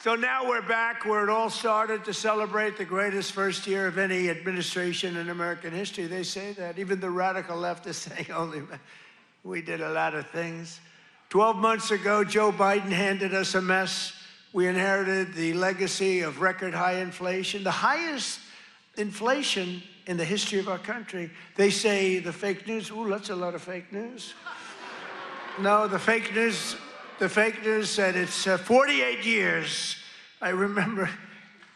So now we're back where it all started to celebrate the greatest first year of any administration in American history. They say that. Even the radical left is saying, only we did a lot of things. 12 months ago, Joe Biden handed us a mess. We inherited the legacy of record high inflation, the highest inflation in the history of our country. They say the fake news, ooh, that's a lot of fake news. No, the fake news said it's 48 years. I remember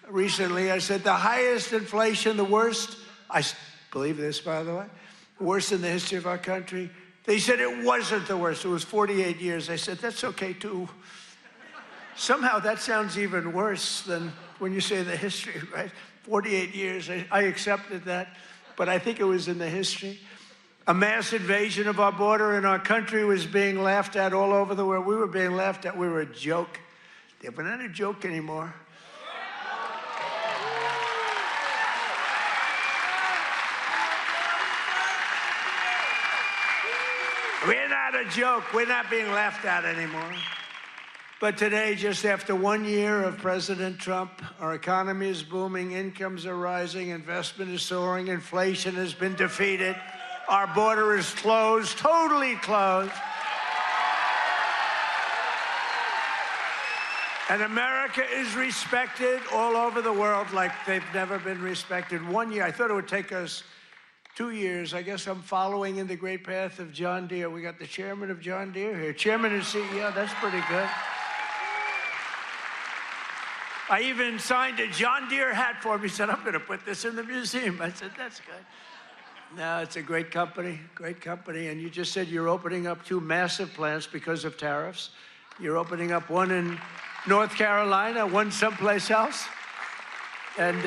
recently I said the highest inflation, the worst, I believe this, by the way, worst in the history of our country. They said it wasn't the worst. It was 48 years. I said, that's okay, too. Somehow that sounds even worse than when you say the history, right? 48 years. I accepted that, but I think it was in the history. A mass invasion of our border and our country was being laughed at all over the world. We were being laughed at. We were a joke. We're not a joke anymore. We're not a joke. We're not being laughed at anymore. But today, just after 1 year of President Trump, our economy is booming, incomes are rising, investment is soaring, inflation has been defeated. Our border is closed, totally closed. And America is respected all over the world like they've never been respected. 1 year, I thought it would take us 2 years. I guess I'm following in the great path of John Deere. We got the chairman of John Deere here. Chairman and CEO, that's pretty good. I even signed a John Deere hat for him. He said, I'm going to put this in the museum. I said, that's good. No, it's a great company, and you just said you're opening up 2 massive plants because of tariffs. You're opening up one in North Carolina, one someplace else, and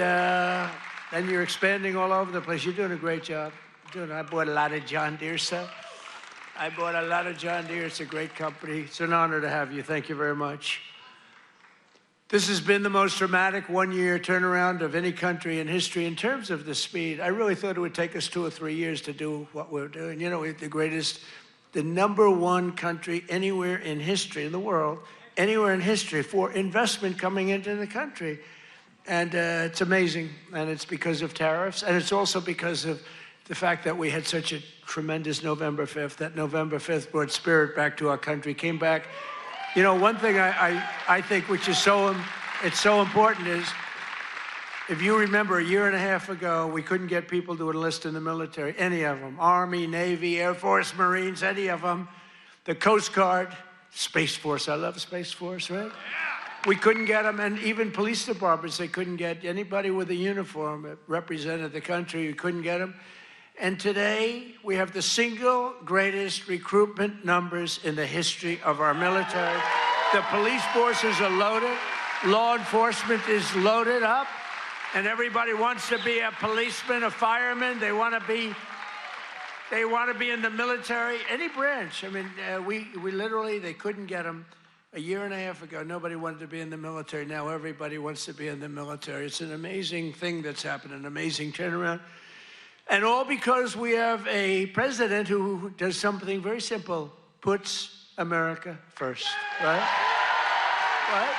you're expanding all over the place. You're doing a great job. I bought a lot of John Deere stuff. I bought a lot of John Deere. It's a great company. It's an honor to have you. Thank you very much. This has been the most dramatic 1 year turnaround of any country in history in terms of the speed. I really thought it would take us 2 or 3 years to do what we're doing. You know, we're the greatest, the #1 country anywhere in history in the world, anywhere in history for investment coming into the country. And it's amazing. And it's because of tariffs. And it's also because of the fact that we had such a tremendous November 5th. That November 5th brought spirit back to our country, came back. You know, one thing I think which is so important is, if you remember a year and a half ago, we couldn't get people to enlist in the military, any of them, Army, Navy, Air Force, Marines, any of them, the Coast Guard, Space Force, I love Space Force, right? Yeah. We couldn't get them, and even police departments, they couldn't get anybody with a uniform that represented the country, you couldn't get them. And today, we have the single greatest recruitment numbers in the history of our military. The police forces are loaded. Law enforcement is loaded up. And everybody wants to be a policeman, a fireman. They want to be in the military, any branch. I mean, we literally, they couldn't get them. A year and a half ago, nobody wanted to be in the military. Now everybody wants to be in the military. It's an amazing thing that's happened, an amazing turnaround. And all because we have a president who does something very simple, puts America first, right? Right?